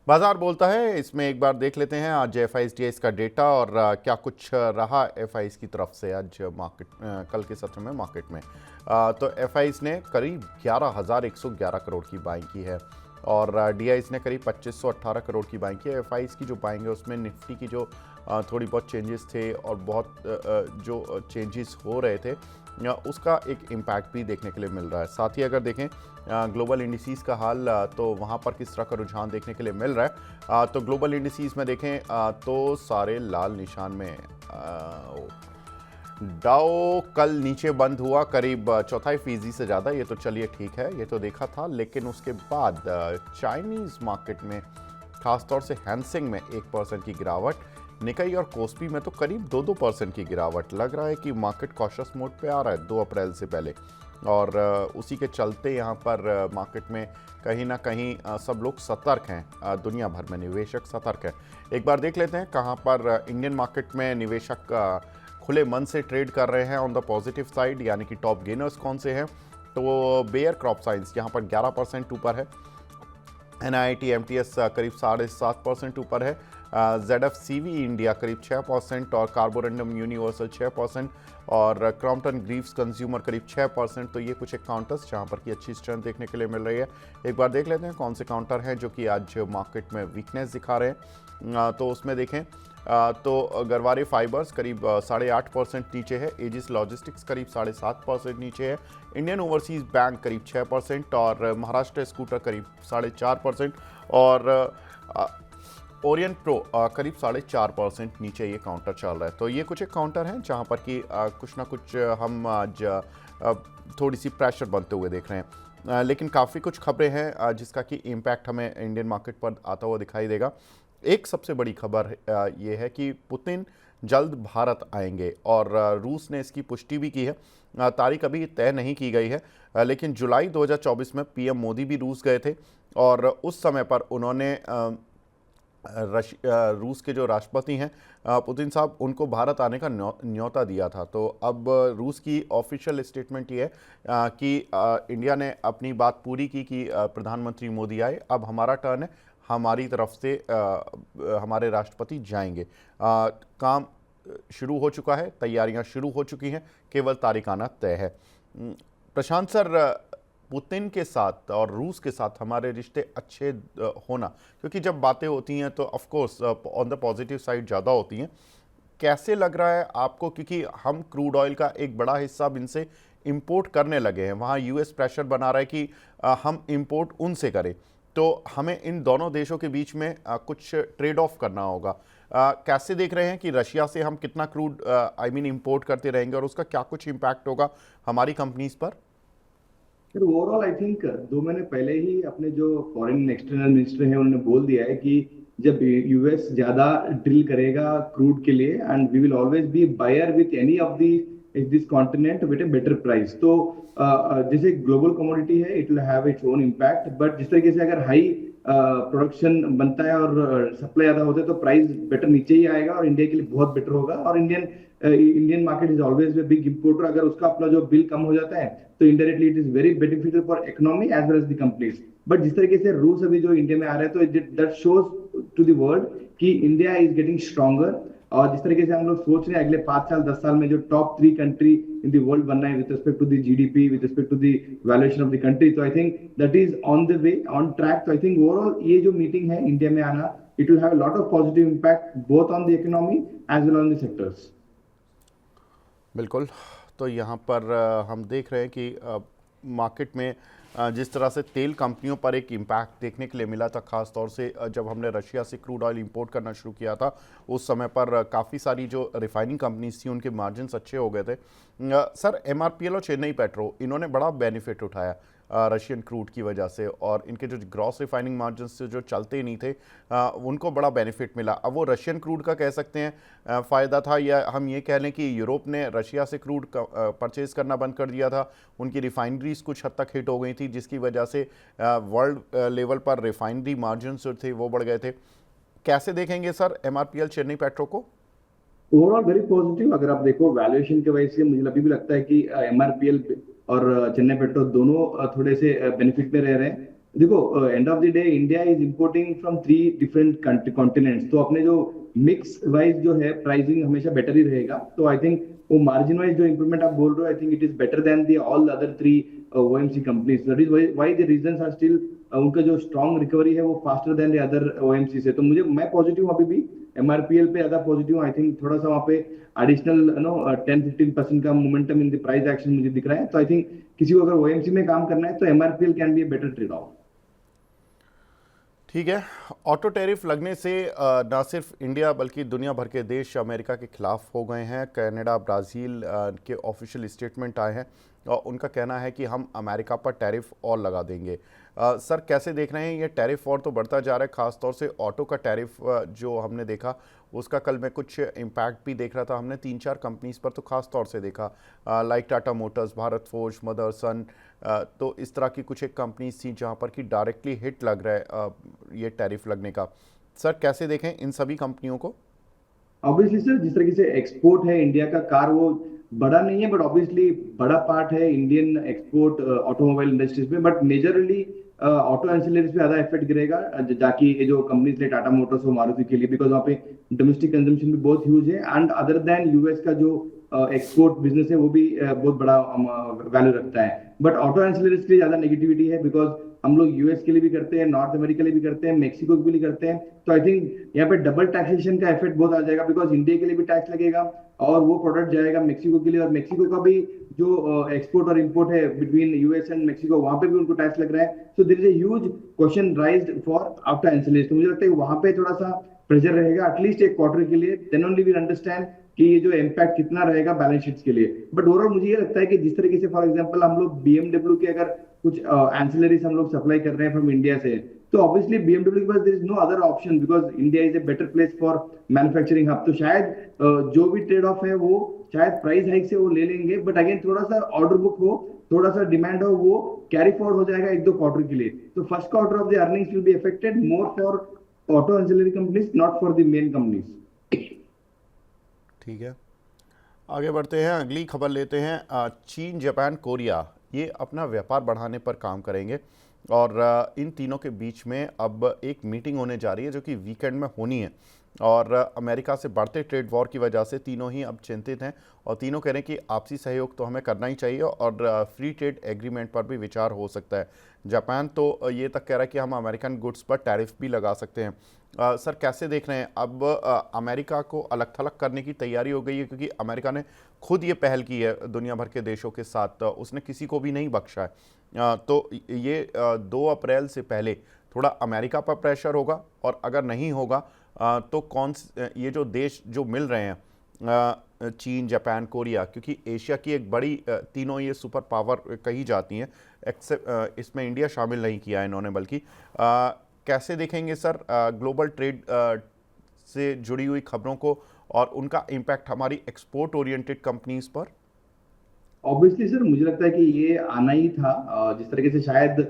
बाजार बोलता है। इसमें एक बार देख लेते हैं आज एफआईएस का डेटा और क्या कुछ रहा एफआईएस की तरफ से आज मार्केट कल के सत्र में मार्केट में। तो एफआईएस ने करीब 11,111 करोड़ की बाइंग की है और डीआईएस ने करीब 2,518 करोड़ की बाइंग की है। एफआईएस की जो बाइंग है उसमें निफ्टी की जो थोड़ी बहुत चेंजेस थे और बहुत जो चेंजेस हो रहे थे उसका एक इम्पैक्ट भी देखने के लिए मिल रहा है। साथ ही अगर देखें ग्लोबल इंडिसेस का हाल तो वहाँ पर किस तरह का रुझान देखने के लिए मिल रहा है। तो ग्लोबल इंडिसेस में देखें तो सारे लाल निशान में। डाउ कल नीचे बंद हुआ करीब 0.25% से ज़्यादा। ये तो चलिए ठीक है, ये तो देखा था। लेकिन उसके बाद चाइनीज़ मार्केट में खासतौर से हैंसेंग में 1% की गिरावट, निकाई और कोस्पी में तो करीब 2-2% की गिरावट। लग रहा है कि मार्केट कॉशियस मोड पे आ रहा है 2 अप्रैल से पहले और उसी के चलते यहाँ पर मार्केट में कहीं ना कहीं सब लोग सतर्क हैं। दुनिया भर में निवेशक सतर्क हैं। एक बार देख लेते हैं कहाँ पर इंडियन मार्केट में निवेशक खुले मन से ट्रेड कर रहे हैं ऑन द पॉजिटिव साइड, यानी कि टॉप गेनर्स कौन से हैं। तो बेयर क्रॉप साइंस यहाँ पर 11% ऊपर है। एनआईटी एमटीएस करीब 7.5% ऊपर है। ZFCV इंडिया करीब 6% और कार्बोरंडम यूनिवर्सल 6% और क्रॉम्पटन ग्रीव्स कंज्यूमर करीब 6%। तो ये कुछ एक काउंटर्स जहाँ पर की अच्छी स्ट्रेंथ देखने के लिए मिल रही है। एक बार देख लेते हैं कौन से काउंटर हैं जो कि आज मार्केट में वीकनेस दिखा रहे हैं। तो उसमें देखें तो गरवारे फाइबर्स करीब 8.5% नीचे है। एजिस लॉजिस्टिक्स करीब 7.5% नीचे है। इंडियन ओवरसीज बैंक करीब 6% और महाराष्ट्र स्कूटर करीब 4.5% और ओरियंट प्रो करीब 4.5% नीचे ये काउंटर चल रहा है। तो ये कुछ एक काउंटर हैं जहाँ पर कि कुछ ना कुछ हम आज थोड़ी सी प्रेशर बनते हुए देख रहे हैं। लेकिन काफ़ी कुछ खबरें हैं जिसका कि इम्पैक्ट हमें इंडियन मार्केट पर आता हुआ दिखाई देगा। एक सबसे बड़ी खबर ये है कि पुतिन जल्द भारत आएंगे और रूस ने इसकी पुष्टि भी की है। तारीख अभी तय नहीं की गई है लेकिन जुलाई 2024 में पीएम मोदी भी रूस गए थे और उस समय पर उन्होंने रूस के जो राष्ट्रपति हैं पुतिन साहब, उनको भारत आने का न्योता दिया था। तो अब रूस की ऑफिशियल स्टेटमेंट ये है कि इंडिया ने अपनी बात पूरी की कि प्रधानमंत्री मोदी आए, अब हमारा टर्न है, हमारी तरफ से हमारे राष्ट्रपति जाएंगे। काम शुरू हो चुका है, तैयारियां शुरू हो चुकी हैं, केवल तारीख आना तय है। प्रशांत सर, पुतिन के साथ और रूस के साथ हमारे रिश्ते अच्छे होना, क्योंकि जब बातें होती हैं तो of course on the positive side ज़्यादा होती हैं। कैसे लग रहा है आपको, क्योंकि हम क्रूड ऑयल का एक बड़ा हिस्सा अब इनसे इंपोर्ट करने लगे हैं, वहाँ यूएस प्रेशर बना रहा है कि हम इंपोर्ट उनसे करें, तो हमें इन दोनों देशों के बीच में कुछ ट्रेड ऑफ करना होगा। कैसे देख रहे हैं कि रशिया से हम कितना क्रूड इंपोर्ट करते रहेंगे और उसका क्या कुछ इम्पैक्ट होगा हमारी कंपनीज पर? फिर ओवरऑल आई थिंक 2 महीने पहले ही अपने जो फॉरेन एक्सटर्नल मिनिस्टर हैं उन्होंने बोल दिया है कि जब यूएस ज्यादा ड्रिल करेगा क्रूड के लिए and we will always be buyer with any of the this continent with a better price. तो जैसे ग्लोबल कमोडिटी है, it will have its own impact, but जिस तरीके से अगर हाई प्रोडक्शन बनता है और सप्लाई ज्यादा होता है तो प्राइस बेटर नीचे ही आएगा और इंडिया के लिए बहुत बेटर होगा। और Indian market is always a big importer. अगर उसका अपना जो बिल कम हो जाता है तो indirectly it is very beneficial for economy as well as the companies. But जिस तरीके से रूस अभी जो इंडिया में आ रहा है तो that shows to the world कि इंडिया इज गेटिंग स्ट्रॉन्गर। और जिस तरीके से हम लोग सोच रहे हैं अगले 5 साल 10 साल में जो top 3 country in the world बनना है with respect to the GDP, with respect to the valuation of the country, तो I think that is on the way, on track. तो आई थिंक ओवरऑल ये जो मीटिंग है India में आना, it will have a lot of positive impact both on the economy as well on the sectors. बिल्कुल। तो यहाँ पर हम देख रहे हैं कि मार्केट में जिस तरह से तेल कंपनियों पर एक इम्पैक्ट देखने के लिए मिला था, ख़ास तौर से जब हमने रशिया से क्रूड ऑयल इंपोर्ट करना शुरू किया था, उस समय पर काफ़ी सारी जो रिफाइनिंग कंपनीज थी उनके मार्जिन्स अच्छे हो गए थे। सर, एमआरपीएल और चेन्नई पेट्रो, इन्होंने बड़ा बेनिफिट उठाया रशियन क्रूड की वजह से और इनके जो ग्रॉस रिफाइनिंग मार्जिन्स से जो चलते ही नहीं थे उनको बड़ा बेनिफिट मिला। अब वो रशियन क्रूड का कह सकते हैं फ़ायदा था, या हम ये कह लें कि यूरोप ने रशिया से क्रूड परचेज़ करना बंद कर दिया था, उनकी रिफाइनरीज कुछ हद तक हिट हो गई थी जिसकी वजह से वर्ल्ड लेवल पर रिफाइनरी मार्जिन्स जो थे वो बढ़ गए थे। कैसे देखेंगे सर एमआरपीएल चेन्नई पेट्रो को? Overall very positive. अगर आप देखो वैल्यूएशन के वजह से मुझे अभी भी लगता है कि एमआरपीएल और चेन्नई पेट्रो दोनों थोड़े से बेनिफिट में रह रहे हैं। देखो end of the day India is importing from 3 different continents, तो अपने जो मिक्स वाइज जो है प्राइसिंग हमेशा बेटर ही रहेगा। तो आई थिंक वो मार्जिन वाइज जो इंप्रूवमेंट आप बोल रहे हो, I think it is better than the all other 3 OMC companies. That is why the reasons are still, उनका जो स्ट्रॉन्ग रिकवरी है वो faster than the other OMC से। तो मैं पॉजिटिव हूँ अभी भी, एमआरपीएल पे ज्यादा पॉजिटिव हूँ। आई थिंक थोड़ा सा वहाँ पे एडिशनल 10-15% का momentum in the price action मुझे दिख रहा है। तो आई थिंक किसी को अगर ओएमसी में काम करना है तो MRPL can be a better trade off. ठीक है। ऑटो टैरिफ लगने से ना सिर्फ इंडिया बल्कि दुनिया भर के देश अमेरिका के खिलाफ हो गए हैं। कनाडा, ब्राज़ील के ऑफिशियल स्टेटमेंट आए हैं और उनका कहना है कि हम अमेरिका पर टैरिफ और लगा देंगे। सर कैसे देख रहे हैं ये टैरिफ और तो बढ़ता जा रहा है, ख़ासतौर से ऑटो का टैरिफ जो हमने देखा उसका कल मैं कुछ इम्पैक्ट भी देख रहा था। हमने 3-4 कंपनीज़ पर तो ख़ास तौर से देखा, like Tata Motors, Bharat forge, Motherson, तो इस तरह की कुछ एक कंपनीज थी जहां पर कि डायरेक्टली हिट लग रहा है ये टैरिफ लगने का। सर कैसे देखें इन सभी कंपनियों को? ऑब्वियसली सर, जिस तरीके से एक्सपोर्ट है इंडिया का कार, वो बड़ा नहीं है बट ऑब्वियसली बड़ा पार्ट है इंडियन एक्सपोर्ट ऑटोमोबाइल इंडस्ट्रीज में। बट मेजरली ऑटो एंसिलरीज पे ज्यादा इफेक्ट गिरेगा, जाकि ये जो कंपनीज है टाटा मोटर्स और मारुति के लिए, बिकॉज वहाँ पे डोमेस्टिक कंजम्पशन भी बहुत ह्यूज है एंड अदर देन यूएस का जो एक्सपोर्ट बिजनेस है वो भी बहुत बड़ा वैल्यू रखता है। बट ऑटो एंसिलरीज के लिए ज्यादा नेगेटिविटी है, बिकॉज हम लोग यूएस के लिए भी करते हैं, नॉर्थ अमेरिका के लिए भी करते हैं, मेक्सिको के लिए करते हैं। तो आई थिंक यहाँ पे डबल टैक्सेशन का इफेक्ट बहुत आ जाएगा, बिकॉज इंडिया के लिए भी टैक्स लगेगा और वो प्रोडक्ट जाएगा मेक्सिको के लिए, और मेक्सिको का भी जो एक्सपोर्ट और इंपोर्ट है बिटवीन यूएस एंड मेक्सिको, वहां पे भी उनको टैक्स लग रहा है। So there is a huge question raised for after ancillaries. तो मुझे लगता है वहां पे थोड़ा सा प्रेशर रहेगा एटलीस्ट एक क्वार्टर के लिए, देन ओनली वी अंडरस्टैंड कि ये जो इम्पैक्ट कितना रहेगा बैलेंस शीट्स के लिए। बट ओवरऑल मुझे ये लगता है कि जिस तरीके से फॉर एग्जांपल हम लोग बीएमडब्ल्यू के अगर कुछ एंसिलरीज हम लोग सप्लाई कर रहे हैं फ्रॉम इंडिया से, तो ऑब्वियसली बीएमडब्ल्यू के पास there is no other option, because India is a better place for manufacturing hub. तो शायद जो भी ट्रेड ऑफ है वो शायद प्राइस हाइक से वो ले लेंगे, बट अगेन थोड़ा सा ऑर्डर बुक हो, थोड़ा सा डिमांड हो, वो कैरी फॉरवर्ड हो जाएगा 1-2 क्वार्टर के लिए। तो first quarter of the earnings will be affected more for auto ancillary companies, not for the main companies. ठीक है, आगे बढ़ते हैं, अगली खबर लेते हैं। चीन, जापान, कोरिया ये अपना व्यापार बढ़ाने पर काम करेंगे और इन तीनों के बीच में अब एक मीटिंग होने जा रही है जो कि वीकेंड में होनी है। और अमेरिका से बढ़ते ट्रेड वॉर की वजह से तीनों ही अब चिंतित हैं और तीनों कह रहे हैं कि आपसी सहयोग तो हमें करना ही चाहिए और फ्री ट्रेड एग्रीमेंट पर भी विचार हो सकता है। जापान तो ये तक कह रहा है कि हम अमेरिकन गुड्स पर टैरिफ भी लगा सकते हैं। सर कैसे देख रहे हैं अब अमेरिका को अलग थलग करने की तैयारी हो गई है, क्योंकि अमेरिका ने खुद ये पहल की है दुनिया भर के देशों के साथ, उसने किसी को भी नहीं बख्शा है। तो ये 2 अप्रैल से पहले थोड़ा अमेरिका पर प्रेशर होगा और अगर नहीं होगा तो ये जो देश जो मिल रहे हैं चीन, जापान, कोरिया, क्योंकि एशिया की एक बड़ी तीनों ये सुपर पावर कही जाती हैं, एक्सेप्ट इसमें इंडिया शामिल नहीं किया इन्होंने, बल्कि कैसे देखेंगे सर ग्लोबल ट्रेड से जुड़ी हुई खबरों को और उनका इम्पैक्ट हमारी एक्सपोर्ट ओरिएंटेड कंपनीज पर? ऑब्वियसली सर, मुझे लगता है कि ये आना ही था। जिस तरीके से शायद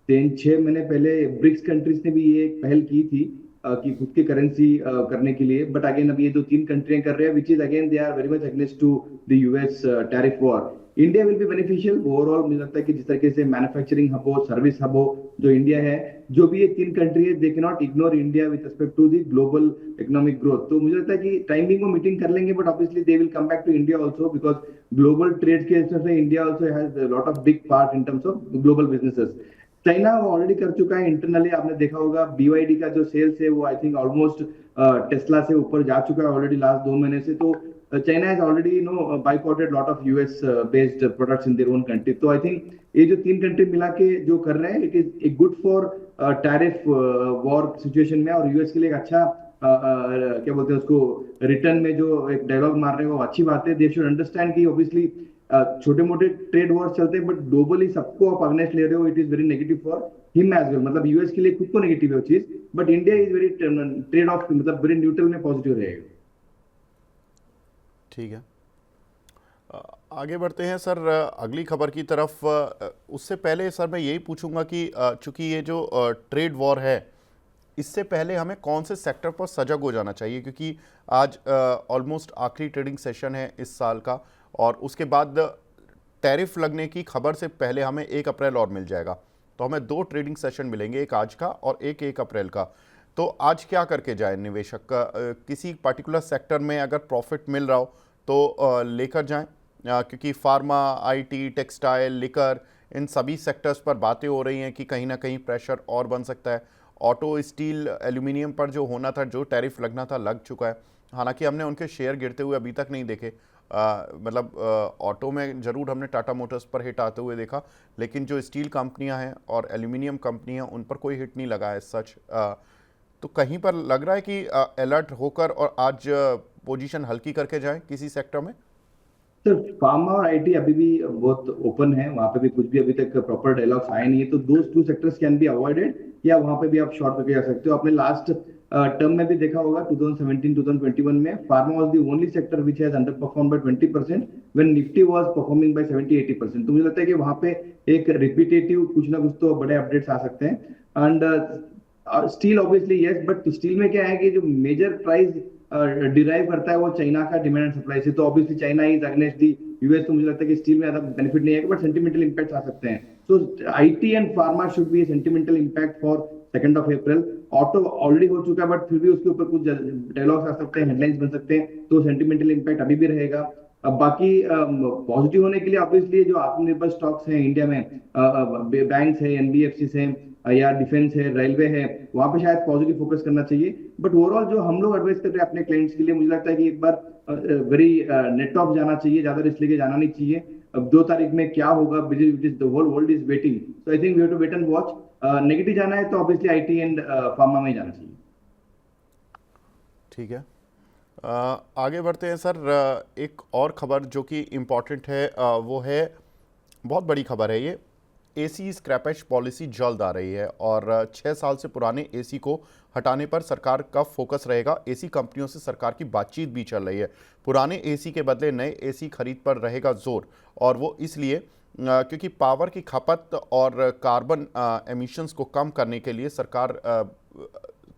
3-6 महीने पहले ब्रिक्स कंट्रीज ने भी ये एक पहल की थी कि खुद की करेंसी करने के लिए, बट अगेन अब ये जो 3 कंट्रियां कर रहे हैं, which is again they are very much against to the US tariff war. India will be beneficial overall. मुझे लगता है कि जिस तरीके से मैन्युफैक्चरिंग हब हो, सर्विस हब हो जो इंडिया है, जो भी ये 3 कंट्री है, they can not ignore India with respect to the global economic growth. तो मुझे लगता है कि टाइमिंग को मीटिंग कर लेंगे, but obviously they will come back to India also, because global trade के हिसाब से India also has lot of big part in terms of global businesses. China वो ऑलरेडी कर चुका है इंटरनली, आपने देखा होगा BYD का जो सेल्स है वो आई थिंक ऑलमोस्ट टेस्ला से ऊपर जा चुका है ऑलरेडी लास्ट 2 महीने से। तो China has already boycotted lot of US based products in their own country. तो आई थिंक ये जो 3 कंट्री मिला के जो कर रहे हैं, it is a good for tariff war situation में, और यूएस के लिए एक अच्छा क्या बोलते हैं उसको, रिटर्न में जो एक डायलॉग मार रहे हैं वो अच्छी बात है। दे शुड अंडरस्टैंड कि ऑब्वियसली छोटे मोटे ट्रेड वॉर चलते हैं, बट ग्लोबली सबको आप अगेंस्ट ले रहे हो, it is very negative for him as well. मतलब यूएस के लिए खुद को नेगेटिव है वो चीज, but India is very trade off, मतलब वेरी न्यूट्रल में पॉजिटिव रहेगा। ठीक है, आगे बढ़ते हैं सर अगली खबर की तरफ। उससे पहले सर मैं यही पूछूंगा कि चूंकि ये जो ट्रेड वॉर है, इससे पहले हमें कौन से सेक्टर पर सजग हो जाना चाहिए, क्योंकि आज ऑलमोस्ट आखिरी ट्रेडिंग सेशन है इस साल का और उसके बाद टैरिफ लगने की खबर से पहले हमें 1 अप्रैल और मिल जाएगा। तो हमें 2 ट्रेडिंग सेशन मिलेंगे, एक आज का और एक 1 अप्रैल का। तो आज क्या करके जाए निवेशक का, किसी पर्टिकुलर सेक्टर में अगर प्रॉफिट मिल रहा हो तो लेकर जाएं, क्योंकि फार्मा, आईटी, टेक्सटाइल, लिकर, इन सभी सेक्टर्स पर बातें हो रही हैं कि कहीं ना कहीं प्रेशर और बन सकता है। ऑटो, स्टील, एल्यूमिनियम पर जो होना था, जो टैरिफ लगना था, लग चुका है। हालांकि हमने उनके शेयर गिरते हुए अभी तक नहीं देखे। मतलब ऑटो में ज़रूर हमने टाटा मोटर्स पर हिट आते हुए देखा, लेकिन जो स्टील कंपनियां हैं और एल्यूमिनियम कंपनियां, उन पर कोई हिट नहीं लगा है सच। तो कहीं पर लग रहा है कि अलर्ट होकर और आज पोजीशन हल्की करके जाएं किसी सेक्टर में। सर फार्मा और आईटी अभी भी बहुत ओपन है, वहां पे भी कुछ भी अभी तक प्रॉपर डायलॉग्स आए नहीं है, तो those two sectors can be avoided, या वहां पे भी आप शॉर्ट करके जा सकते हो। आपने लास्ट टर्म में भी देखा होगा 2017-2021 में pharma was the only sector which has under perform by 20% when Nifty was performing by 70-80%। तो मुझे लगता है कि वहां पे एक रिपीटेटिव कुछ ना कुछ तो बड़े अपडेट्स आ सकते हैं। And steel obviously yes, but still में क्या है कि जो मेजर प्राइस डिराइव करता है वो चाइना का डिमांड एंड सप्लाई से, तो obviously China is against the US, तो मुझे लगता है कि स्टील में ज्यादा बेनिफिट नहीं है, बट सेंटिमेंटल इंपैक्ट आ सकते हैं। So IT and pharma should be sentimental impact for 2 April. Auto already हो चुका है, बट फिर भी उसके ऊपर कुछ डायलॉग्स आ सकते हैं, हेडलाइंस बन सकते हैं, तो सेंटिमेंटल इंपैक्ट अभी भी रहेगा। अब बाकी पॉजिटिव होने के लिए ऑब्वियसली जो आत्मनिर्भर स्टॉक्स हैं इंडिया में, बैंक्स है, एनबीएफसी है, या डिफेंस है, रेलवे है, वहां पे शायद पॉजिटिव फोकस करना चाहिए। बट ओवरऑल जो हम लोग एडवाइस कर रहे हैं अपने क्लाइंट्स के लिए, मुझे लगता है कि एक बार वेरी नेट ऑफ जाना चाहिए, ज्यादा रिस्क लेके जाना नहीं चाहिए। अब 2 तारीख में क्या होगा, the whole world is waiting, so I think we have to wait and watch. Negative जाना है तो ऑब्वियसली आईटी एंड फार्मा में जाना चाहिए। ठीक है, आगे बढ़ते हैं सर। एक और खबर जो कि इम्पॉर्टेंट है, वो है, बहुत बड़ी खबर है ये। एसी स्क्रैपेज पॉलिसी जल्द आ रही है और 6 साल से पुराने एसी को हटाने पर सरकार का फोकस रहेगा। एसी कंपनियों से सरकार की बातचीत भी चल रही है। पुराने एसी के बदले नए एसी खरीद पर रहेगा जोर, और वो इसलिए क्योंकि पावर की खपत और कार्बन एमिशंस को कम करने के लिए सरकार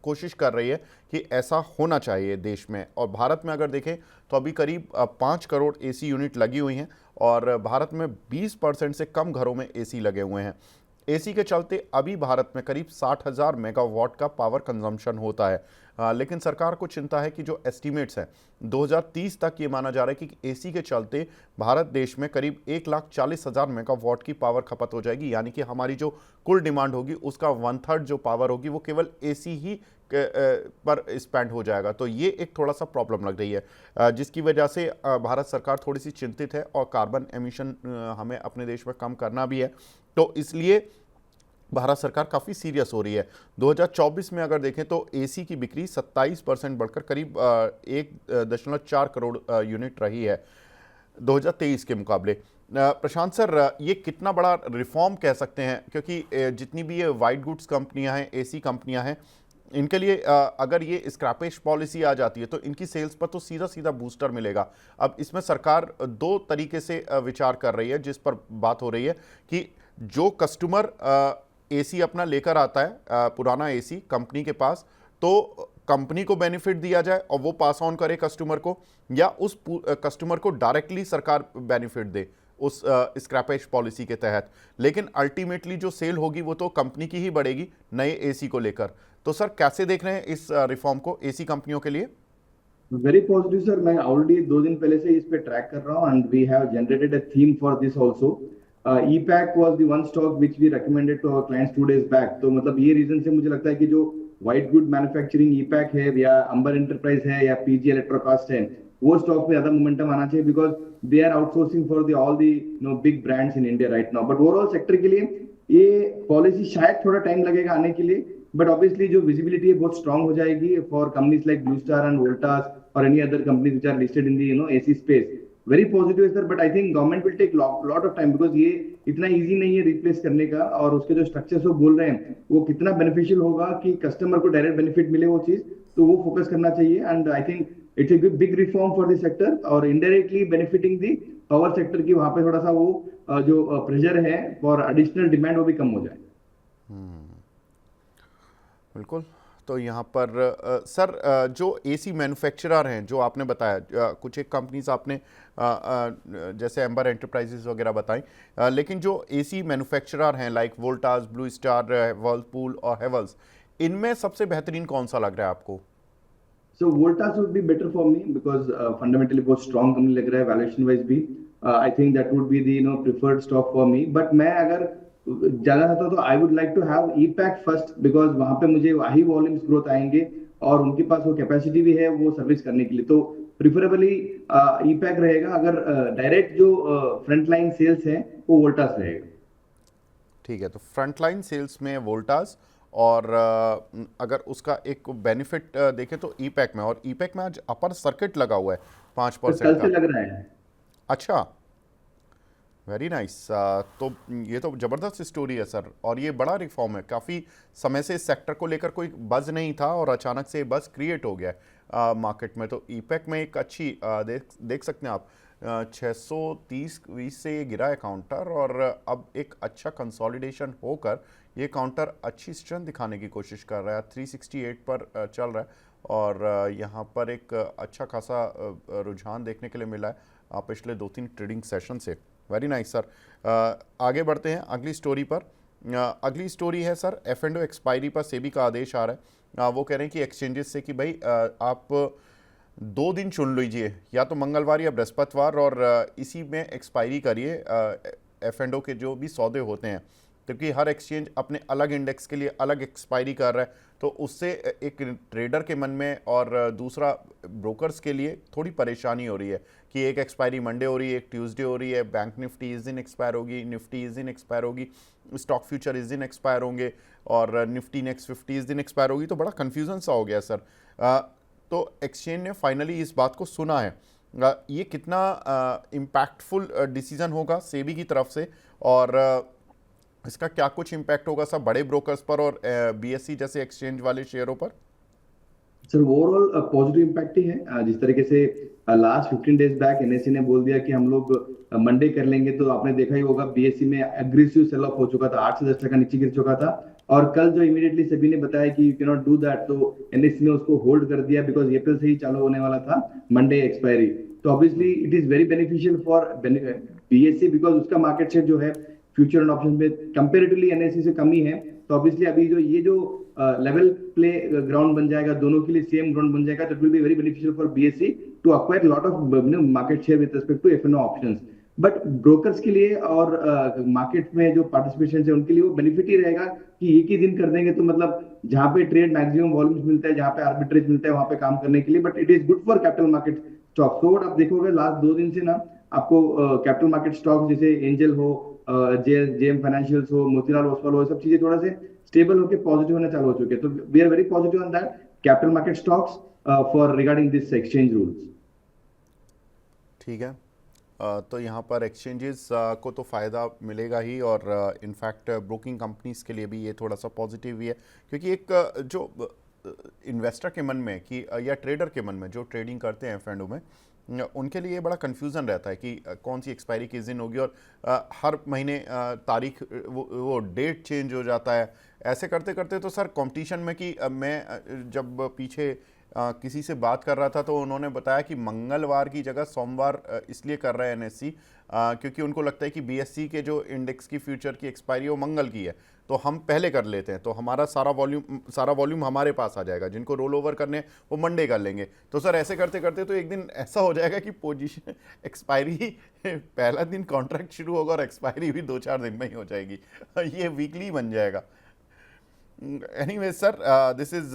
कोशिश कर रही है कि ऐसा होना चाहिए देश में। और भारत में अगर देखें तो अभी करीब 5 करोड़ एसी यूनिट लगी हुई हैं और भारत में 20% से कम घरों में एसी लगे हुए हैं। एसी के चलते अभी भारत में करीब 60,000 मेगावाट का पावर कंजम्पशन होता है। लेकिन सरकार को चिंता है कि जो एस्टीमेट्स हैं 2030 तक ये माना जा रहा है कि एसी के चलते भारत देश में करीब 1,40,000 मेगावाट की पावर खपत हो जाएगी, यानी कि हमारी जो कुल डिमांड होगी उसका 1/3 जो पावर होगी वो केवल एसी ही पर स्पेंड हो जाएगा। तो ये एक थोड़ा सा प्रॉब्लम लग रही है, जिसकी वजह से भारत सरकार थोड़ी सी चिंतित है और कार्बन एमिशन हमें अपने देश में कम करना भी है, तो इसलिए भारत सरकार काफ़ी सीरियस हो रही है। 2024 में अगर देखें तो एसी की बिक्री 27% बढ़कर करीब 1.4 करोड़ यूनिट रही है 2023 के मुकाबले। प्रशांत सर, ये कितना बड़ा रिफॉर्म कह सकते हैं, क्योंकि जितनी भी ये वाइट गुड्स कंपनियां हैं, एसी कंपनियां हैं, इनके लिए अगर ये स्क्रैपेज पॉलिसी आ जाती है तो इनकी सेल्स पर तो सीधा सीधा बूस्टर मिलेगा। अब इसमें सरकार 2 तरीके से विचार कर रही है, जिस पर बात हो रही है कि जो कस्टमर एसी अपना लेकर आता है, पुराना एसी कंपनी के पास, तो कंपनी को बेनिफिट दिया जाए और वो पास ऑन करे कस्टमर को, या उस कस्टमर को डायरेक्टली सरकार बेनिफिट दे उस स्क्रैपेज पॉलिसी के तहत। लेकिन अल्टीमेटली जो सेल होगी वो तो कंपनी की ही बढ़ेगी नए एसी को लेकर। तो सर कैसे देख रहे हैं इस रिफॉर्म को एसी कंपनियों के लिए? वेरी पॉजिटिव सर, मैं ऑलरेडी 2 दिन पहले से इस पे ट्रैक कर रहा हूँ, and we have generated a theme for this also. Epack was the one stock which we recommended to our clients 2 days back. तो मतलब ये रीजन से मुझे लगता है कि जो व्हाइट गुड मैन्युफैक्चरिंग ईपैक है, या अंबर एंटरप्राइज है, या पीजी इलेक्ट्रोकास्ट है, वो स्टॉक में ज्यादा मोमेंटम आना चाहिए, because they are outsourcing for the all the big brands in India right now. But overall sector के लिए ये पॉलिसी शायद थोड़ा टाइम लगेगा आने के लिए, बट ऑब्वियसली जो विजिबिलिटी है बहुत स्ट्रांग हो जाएगी for companies like Blue Star and Voltas और any other companies which are listed in the AC space. Very positive sir, but I think government will take lot of time, because ये इतना easy नहीं है replace करने का, और उसके जो स्ट्रक्चर्स वो बोल रहे हैं वो कितना बेनिफिशियल होगा कि कस्टमर को डायरेक्ट बेनिफिट मिले वो चीज, तो वो फोकस करना चाहिए। And I think it's a big reform for the sector, और indirectly benefiting the power sector की, वहां पे थोड़ा सा वो जो प्रेशर है फॉर एडिशनल डिमांड वो भी कम हो जाए। बिल्कुल। तो यहाँ पर सर जो एसी मैन्युफैक्चरर हैं जो आपने बताया, कुछ एक कंपनीज आपने जैसे एम्बर एंटरप्राइजेस वगैरह बताई, लेकिन जो एसी मैन्युफैक्चरर हैं like Voltas, blue star, Whirlpool और हेवल्स, इनमें सबसे बेहतरीन कौन सा लग रहा है आपको? So Voltas would be better for me because fundamentally बहुत strong company लग रहा है valuation wise भी. I think that would be the preferred stock for me. But मैं अगर जाना चाहता हूँ तो I would like to have EPAC first because वहाँ पे मुझे हाई volumes growth आएंगे और उनके पास वो कैपेसिटी भी है वो सर्विस करने के लिए, तो प्रिफरेबली EPAC रहेगा. अगर डायरेक्ट जो फ्रंट लाइन सेल्स है वो वोल्टास रहेगा. ठीक है, तो फ्रंटलाइन सेल्स में वोल्टास, और अगर उसका एक बेनिफिट देखें तो ईपैक में, और ईपैक में आज अपर सर्किट लगा हुआ है तो 5% कल का। से लग रहा है. अच्छा, वेरी नाइस। तो ये तो ज़बरदस्त स्टोरी है सर, और ये बड़ा रिफॉर्म है। काफ़ी समय से इस सेक्टर को लेकर कोई बज़ नहीं था और अचानक से बज़ क्रिएट हो गया है मार्केट में। तो ईपैक में एक अच्छी देख सकते हैं आप 630-20 से ये गिरा है काउंटर, और अब एक अच्छा कंसोलिडेशन होकर ये काउंटर अच्छी स्ट्रेंथ दिखाने की कोशिश कर रहा है। 368 पर चल रहा है, और यहाँ पर एक अच्छा खासा रुझान देखने के लिए मिला है पिछले 2-3 ट्रेडिंग सेशन से। Very nice sir. आगे बढ़ते हैं अगली स्टोरी पर। अगली स्टोरी है सर, F&O एक्सपायरी पर सेबी का आदेश आ रहा है। वो कह रहे हैं कि एक्सचेंजेस से कि भाई आप 2 दिन चुन लीजिए, या तो मंगलवार या बृहस्पतिवार, और इसी में एक्सपायरी करिए F&O के जो भी सौदे होते हैं, क्योंकि हर एक्सचेंज अपने अलग इंडेक्स के लिए अलग एक्सपायरी कर रहा है। तो उससे एक ट्रेडर के मन में और दूसरा ब्रोकर्स के लिए थोड़ी परेशानी हो रही है कि एक एक्सपायरी मंडे हो रही है, एक ट्यूसडे हो रही है, बैंक निफ्टी इस दिन एक्सपायर होगी, निफ्टी इस दिन एक्सपायर होगी, स्टॉक फ्यूचर इस दिन एक्सपायर होंगे, और निफ्टी नेक्स्ट 50 इस दिन एक्सपायर होगी। तो बड़ा कन्फ्यूजन सा हो गया सर। तो एक्सचेंज ने फाइनली इस बात को सुना है। ये कितना इम्पैक्टफुल डिसीजन होगा सेबी की तरफ से, और इसका क्या कुछ इम्पैक्ट होगा सब बड़े ब्रोकर्स पर और बीएसई जैसे एक्सचेंज वाले शेयरों पर? Sir overall positive impact he है. जिस तरीके से लास्ट 15 डेज बैक एनएससी ने बोल दिया कि हम लोग मंडे कर लेंगे, तो आपने देखा ही होगा बीएसई में एग्रेसिव सेल ऑफ हो चुका था, 8 से 10% नीचे गिर चुका था. और कल जो इमीडिएटली सभी ने बताया कि you can not do that, तो एनएससी ने उसको होल्ड कर दिया बिकॉज अप्रैल से ही चालू होने वाला था मंडे एक्सपायरी. तो obviously it is very beneficial for BSE because उसका मार्केट शेयर जो है फ्यूचर एंड ऑप्शन में कंपेरेटिवली एनएससी से कम ही है. तो ऑब्वियसली अभी जो ये जो लेवल प्ले ग्राउंड बन जाएगा, दोनों के लिए सेम ग्राउंड बन जाएगा, that will be very beneficial for BSE to acquire lot of market share with respect to FNO options. But brokers के लिए और मार्केट में जो पार्टिसिपेशन है उनके लिए वो बेनिफिट ही रहेगा कि एक ही दिन कर देंगे, तो मतलब जहां पे ट्रेड मैक्सिमम वॉल्यूम्स मिलता है, जहां पे आर्बिट्रेज मिलता है, वहां पे काम करने के लिए. But it is good for capital market stock. तो आप देखोगे लास्ट 2 दिन से ना आपको कैपिटल मार्केट स्टॉक जैसे एंजल हो, जेएम फाइनेंशियल्स हो, मोतीलाल ओसवाल हो, सब चीजें थोड़ा से स्टेबल होकर पॉजिटिव होना चालू हो चुके हैं. तो we are very positive on that capital market stocks for regarding this exchange rules. ठीक है, तो यहाँ पर एक्सचेंजेस को तो फ़ायदा मिलेगा ही, और इनफैक्ट ब्रोकिंग कंपनीज के लिए भी ये थोड़ा सा पॉजिटिव ही है, क्योंकि एक जो इन्वेस्टर के मन में कि या ट्रेडर के मन में जो ट्रेडिंग करते हैं F&O में, उनके लिए बड़ा कन्फ्यूज़न रहता है कि कौन सी एक्सपायरी किस दिन होगी, और हर महीने तारीख वो डेट चेंज हो जाता है। ऐसे करते करते तो सर कंपटीशन में कि मैं जब पीछे किसी से बात कर रहा था तो उन्होंने बताया कि मंगलवार की जगह सोमवार इसलिए कर रहा है एनएससी क्योंकि उनको लगता है कि बीएससी के जो इंडेक्स की फ्यूचर की एक्सपायरी वो मंगल की है, तो हम पहले कर लेते हैं, तो हमारा सारा वॉल्यूम हमारे पास आ जाएगा, जिनको रोल ओवर करने वो मंडे कर लेंगे। तो सर ऐसे करते करते तो एक दिन ऐसा हो जाएगा कि पोजीशन एक्सपायरी पहला दिन कॉन्ट्रैक्ट शुरू होगा और एक्सपायरी भी 2-4 दिन में ही हो जाएगी, ये वीकली बन जाएगा। Anyway sir, this is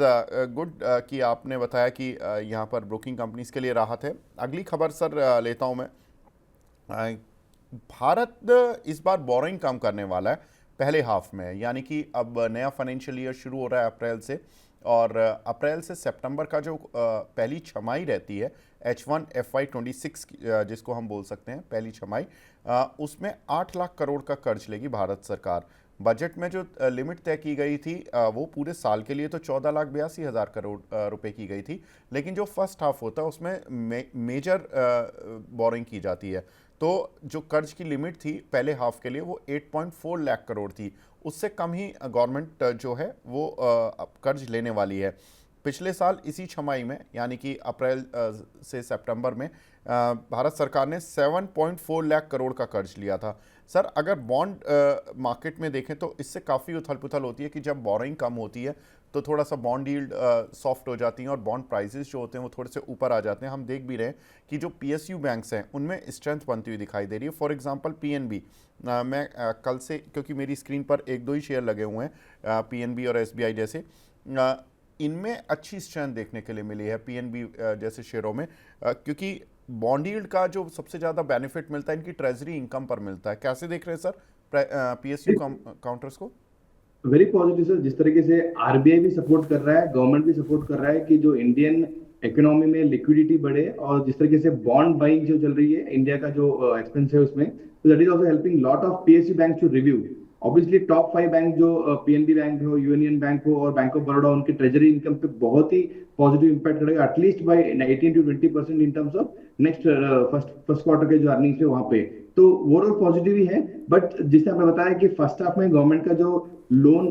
good कि आपने बताया कि यहाँ पर ब्रोकिंग कंपनीज के लिए राहत है। अगली खबर सर लेता हूँ मैं। भारत इस बार बोरोइंग कम करने वाला है पहले हाफ में, यानी कि अब नया फाइनेंशियल ईयर शुरू हो रहा है अप्रैल से, और अप्रैल से सितंबर का जो पहली छमाही रहती है H1 FY26 जिसको हम बोल सकते हैं पहली छमाही, उसमें 8 लाख करोड़ का कर्ज लेगी भारत सरकार। बजट में जो लिमिट तय की गई थी वो पूरे साल के लिए तो 14,82,000 करोड़ रुपए की गई थी, लेकिन जो फर्स्ट हाफ होता है उसमें मेजर बोरिंग की जाती है। तो जो कर्ज की लिमिट थी पहले हाफ के लिए वो 8.4 लाख करोड़ थी, उससे कम ही गवर्नमेंट जो है वो अब कर्ज लेने वाली है। पिछले साल इसी छमाही में यानी कि अप्रैल से सितंबर में भारत सरकार ने 7.4 लाख करोड़ का कर्ज लिया था। सर अगर बॉन्ड मार्केट में देखें तो इससे काफ़ी उथल पुथल होती है कि जब बोरिंग कम होती है तो थोड़ा सा बॉन्ड यील्ड सॉफ्ट हो जाती हैं और बॉन्ड प्राइसेस जो होते हैं वो थोड़े से ऊपर आ जाते हैं। हम देख भी रहे हैं कि जो पीएसयू बैंक्स हैं उनमें स्ट्रेंथ बनती हुई दिखाई दे रही है। फॉर एग्जांपल पीएनबी, मैं कल से, क्योंकि मेरी स्क्रीन पर एक दो ही शेयर लगे हुए हैं पीएनबी और एसबीआई जैसे, इनमें अच्छी स्ट्रेंथ देखने के लिए मिली है पीएनबी जैसे शेयरों में, क्योंकि बॉन्ड यील्ड का जो सबसे ज़्यादा बेनिफिट मिलता है इनकी ट्रेजरी इनकम पर मिलता है। कैसे देख रहे हैं सर पीएसयू काउंटर्स को? Very positive sir. जिस तरीके से आरबीआई भी सपोर्ट कर रहा है, गवर्नमेंट भी सपोर्ट कर रहा है कि जो इंडियन इकोनॉमी में लिक्विडिटी बढ़े, और जिस तरीके से बॉन्ड बाइंग जो चल रही है इंडिया का जो एक्सपेंस है उसमें, तो that is also helping lot of PSU bank to review. Obviously top 5 bank जो पीएनबी बैंक हो, यूनियन बैंक हो और बैंक ऑफ बड़ौदा, उनकी ट्रेजरी इनकम पे बहुत ही पॉजिटिव इंपैक्ट करेगा, at least by 18 to 20% in terms of next first quarter के जो अर्निंग्स है वहां पे। तो ओवरऑल पॉजिटिव ही है। बट जिससे आपने बताया कि फर्स्ट हाफ में गवर्नमेंट का जो लोन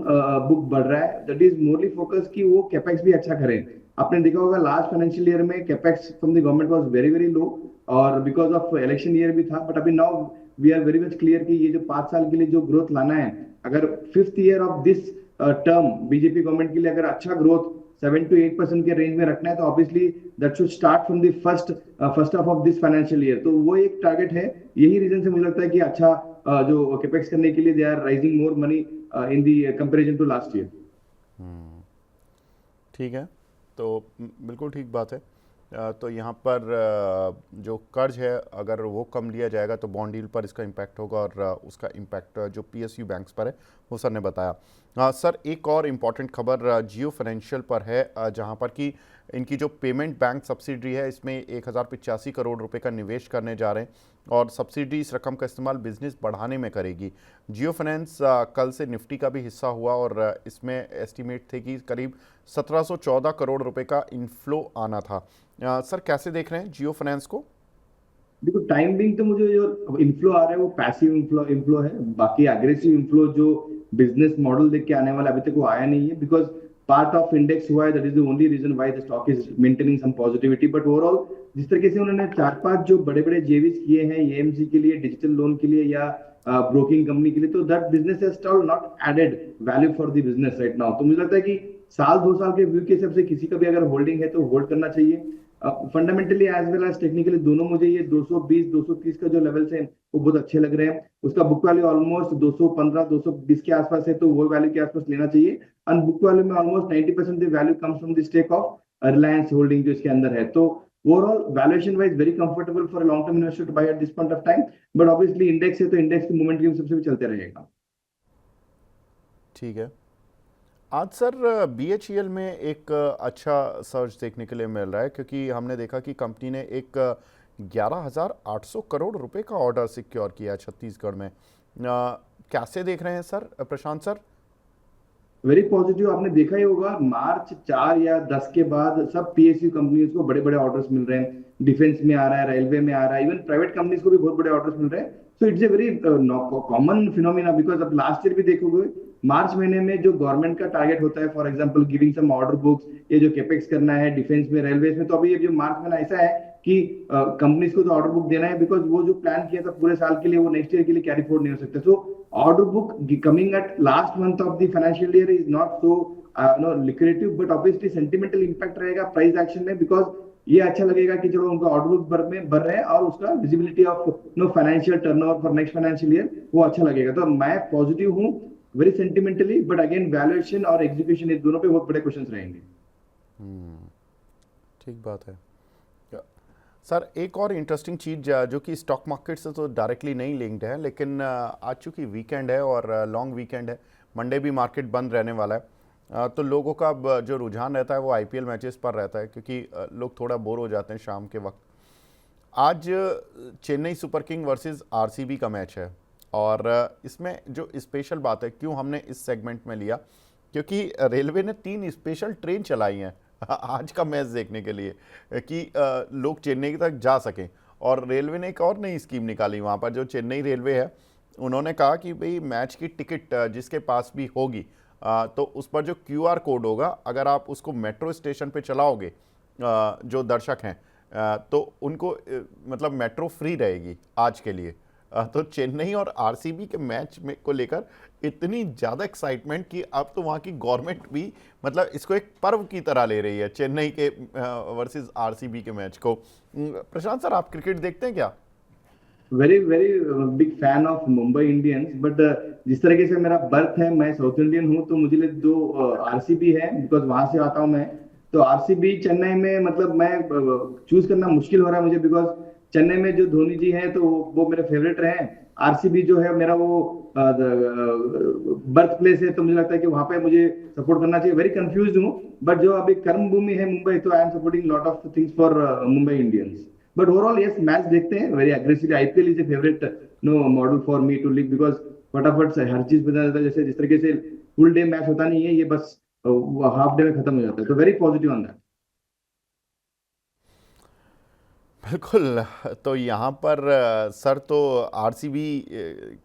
बुक बढ़ रहा है, दैट इज मोरली फोकस कि वो कैपेक्स भी अच्छा करें। आपने देखा होगा लास्ट फाइनेंशियल ईयर में capex from the government was very very low, और बिकॉज ऑफ इलेक्शन ईयर भी था। बट अभी now we are very much clear कि ये जो 5 साल के लिए जो ग्रोथ लाना है, अगर 5th year of this term BJP government के लिए अगर अच्छा ग्रोथ 7 to 8% के रेंज में रखना है, तो obviously that should start from the first half of this financial year. तो वो एक टारगेट है। यही रीजन से मुझे लगता है कि अच्छा जो कैपेक्स करने के लिए they are raising more money in the comparison to last year. ठीक है, तो बिल्कुल ठीक बात है। तो यहाँ पर जो कर्ज है अगर वो कम लिया जाएगा तो बॉन्ड डील पर इसका इम्पैक्ट होगा, और उसका इम्पैक्ट जो पीएसयू बैंक्स पर है वो सर ने बताया। सर एक और इम्पॉर्टेंट खबर जियो फाइनेंशियल पर है, जहाँ पर कि इनकी जो पेमेंट बैंक सब्सिडरी है इसमें 1085 करोड़ रुपए का निवेश करने जा रहे हैं, और सब्सिडी इस रकम का इस्तेमाल बिजनेस बढ़ाने में करेगी। जियो फाइनेंस कल से निफ्टी का भी हिस्सा हुआ और इसमें एस्टीमेट थे कि करीब 1714 करोड़ रुपए का इनफ्लो आना था। सर कैसे देख रहे हैं जियो फाइनेंस को? देखो टाइम बिंग तो मुझे जो इनफ्लो आ रहा है वो पैसिव इनफ्लो है। बाकी एग्रेसिव इनफ्लो जो बिजनेस मॉडल देख के आने वाला अभी तक वो आया नहीं है, बिकॉज पार्ट ऑफ इंडेक्स हुआ है। That is the only reason why the stock is maintaining some positivity. But overall जिस तरीके से उन्होंने 4-5 जो बड़े बड़े जेवीज किए हैं एएमसी के लिए, डिजिटल लोन के लिए या ब्रोकिंग कंपनी के लिए, तो that business has still not added value for the business right now. तो मुझे लगता है कि साल 2 साल के व्यू के हिसाब से किसी का भी अगर होल्डिंग है तो होल्ड करना चाहिए। Fundamentally as well as technically दोनों मुझे ये 220-230 का जो लेवल्स है वो बहुत अच्छे लग रहे हैं। उसका बुक वैल्यू ऑलमोस्ट 215-220 के आसपास है, तो वो वैल्यू के आसपास लेना चाहिए। एंड बुक वैल्यू में almost 90% the value comes from the stake of Reliance holding जो इसके अंदर है। तो overall valuation wise very comfortable for long term investor to buy at this point of time. But obviously index है तो index की movement के हिसाब से भी चलते रहेगा। ठीक है। आज सर बीएचईएल में एक अच्छा सर्च देखने के लिए मिल रहा है, क्योंकि हमने देखा कि कंपनी ने एक 11,800 करोड़ रुपए का ऑर्डर सिक्योर किया छत्तीसगढ़ में। कैसे देख रहे हैं सर प्रशांत सर? Very positive. आपने देखा ही होगा मार्च 4 या 10 के बाद सब पीएसयू कंपनीज को बड़े बड़े ऑर्डर्स मिल रहे हैं। डिफेंस में आ रहा है, रेलवे में आ रहा है, इवन प्राइवेट कंपनीज को भी बहुत बड़े ऑर्डर्स मिल रहे हैं। So it's a very common phenomena, because अब लास्ट ईयर भी देखोगे मार्च महीने में जो गवर्नमेंट का टारगेट होता है, for example giving some order books, ये जो कैपेक्स करना है डिफेंस में, रेलवे में, तो अभी ये जो मार्च महीना ऐसा है कि कंपनीज को तो ऑर्डर बुक देना है, बिकॉज वो जो प्लान किया था पूरे साल के लिए वो नेक्स्ट ईयर के लिए कैरी फॉरवर्ड नहीं हो सकते। सो order book coming at last month of the financial year is not so lucrative, but obviously sentimental impact रहेगा प्राइस एक्शन में, बिकॉज ये अच्छा लगेगा कि चलो उनका ऑर्डर बुक बढ़ रहे हैं और उसका visibility of financial turnover for next financial year वो अच्छा लगेगा। तो मैं पॉजिटिव हूँ very sentimentally, but again valuation और एग्जीक्यूशन इस दोनों पे बहुत बड़े क्वेश्चंस रहेंगे। ठीक बात है सर। एक और इंटरेस्टिंग चीज़ जो कि स्टॉक मार्केट से तो डायरेक्टली नहीं लिंक्ड है, लेकिन आज चूँकि वीकेंड है और लॉन्ग वीकेंड है, मंडे भी मार्केट बंद रहने वाला है, तो लोगों का जो रुझान रहता है वो आईपीएल मैचेस पर रहता है, क्योंकि लोग थोड़ा बोर हो जाते हैं शाम के वक्त। आज Chennai super king versus RCB का मैच है, और इसमें जो स्पेशल बात है क्यों हमने इस सेगमेंट में लिया, क्योंकि रेलवे ने 3 स्पेशल ट्रेन चलाई हैं आज का मैच देखने के लिए कि लोग चेन्नई तक जा सकें। और रेलवे ने एक और नई स्कीम निकाली वहाँ पर, जो चेन्नई रेलवे है, उन्होंने कहा कि भाई मैच की टिकट जिसके पास भी होगी तो उस पर जो QR कोड होगा, अगर आप उसको मेट्रो स्टेशन पे चलाओगे, जो दर्शक हैं तो उनको मतलब मेट्रो फ्री रहेगी आज के लिए। तो चेन्नई और RCB के मैच में को लेकर इतनी ज़्यादा एक्साइटमेंट कि अब तो वहाँ की गवर्नमेंट भी मतलब इसको एक पर्व की तरह ले रही है, चेन्नई के वर्सेस RCB के मैच को। प्रशांत सर, आप क्रिकेट देखते हैं क्या? Very very big fan of Mumbai Indians, but जिस तरीके से मेरा बर्थ है, मैं साउथ इंडियन हूँ, तो मुझे लिए दो RCB है, बिकॉज वहां से आता हूँ मैं। तो RCB चेन्नई में मतलब मैं चूज करना मुश्किल हो रहा है मुझे, बिकॉज चेन्नई में जो धोनी जी हैं तो वो मेरे फेवरेट रहे हैं। RCB जो है मेरा वो बर्थ प्लेस है, तो मुझे लगता है कि वहां पे मुझे सपोर्ट करना चाहिए। वेरी कंफ्यूज हूँ, बट जो अभी कर्म भूमि है मुंबई, तो I am supporting lot of things for Mumbai Indians. But overall yes, match देखते हैं very aggressively. IPL is a favourite no model for me to live, because फटाफट से हर चीज बदल जाता है। जैसे जिस तरीके से फुल डे मैच होता नहीं है, ये बस हाफ डे में खत्म हो जाता है। तो वेरी पॉजिटिव ऑन दैट। बिल्कुल। तो यहाँ पर सर तो RCB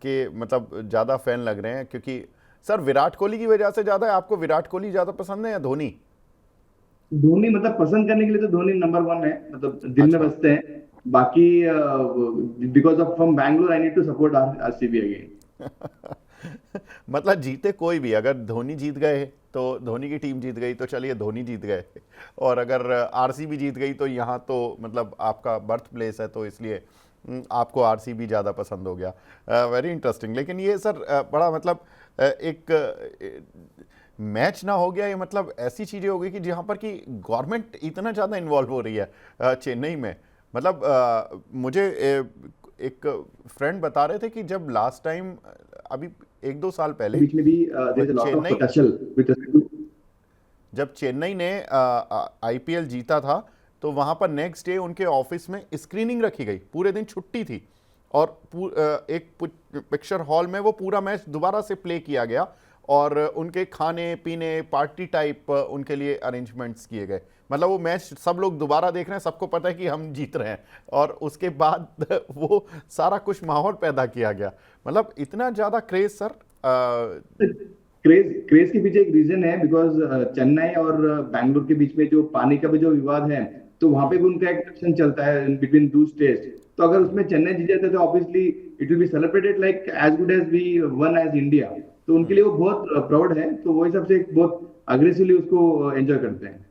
के मतलब ज़्यादा फैन लग रहे हैं, क्योंकि सर विराट कोहली की वजह से ज़्यादा है? आपको विराट कोहली ज़्यादा पसंद है या धोनी? धोनी मतलब पसंद करने के लिए तो धोनी नंबर वन है, मतलब दिल में अच्छा। बसते हैं। बाकी because of from Bangalore I need to support RCB again. मतलब जीते कोई भी, अगर धोनी जीत गए तो धोनी की टीम जीत गई तो चलिए धोनी जीत गए, और अगर RCB जीत गई तो यहाँ तो मतलब आपका बर्थ प्लेस है, तो इसलिए आपको RCB ज़्यादा पसंद हो गया। Very interesting. लेकिन ये सर बड़ा मतलब एक मैच ना हो गया, ये मतलब ऐसी चीज़ें हो गई कि जहाँ पर कि गवर्नमेंट इतना ज़्यादा इन्वॉल्व हो रही है चेन्नई में। मतलब मुझे एक फ्रेंड बता रहे थे कि जब लास्ट टाइम अभी 1-2 साल पहले बीच में भी there is a lot of Chennai, टचल विद। जब चेन्नई ने IPL जीता था, तो वहाँ पर नेक्स्ट डे उनके ऑफिस में स्क्रीनिंग रखी गई, पूरे दिन छुट्टी थी, और एक पिक्चर हॉल में वो पूरा मैच दोबारा से प्ले किया गया, और उनके खाने पीने पार्टी टाइप उनके लिए अरेंजमेंट्स किए गए। मतलब वो मैच सब लोग दोबारा देख रहे हैं, सबको पता है कि हम जीत रहे हैं, और उसके बाद वो सारा कुछ माहौल पैदा किया गया। मतलब इतना ज़्यादा क्रेज सर। क्रेज के पीछे एक रीजन है, बिकॉज चेन्नई और बैंगलोर के बीच में जो पानी का भी जो विवाद है, तो वहां पे भी उनका एक टेंशन चलता है बिटवीन टू स्टेट्स। तो अगर उसमें चेन्नई जीत जाता है तो obviously it will be celebrated like as good as we won as India. तो उनके लिए वो बहुत प्राउड है, तो वो हिसाब से बहुत अग्रेसिवली उसको एंजॉय करते हैं।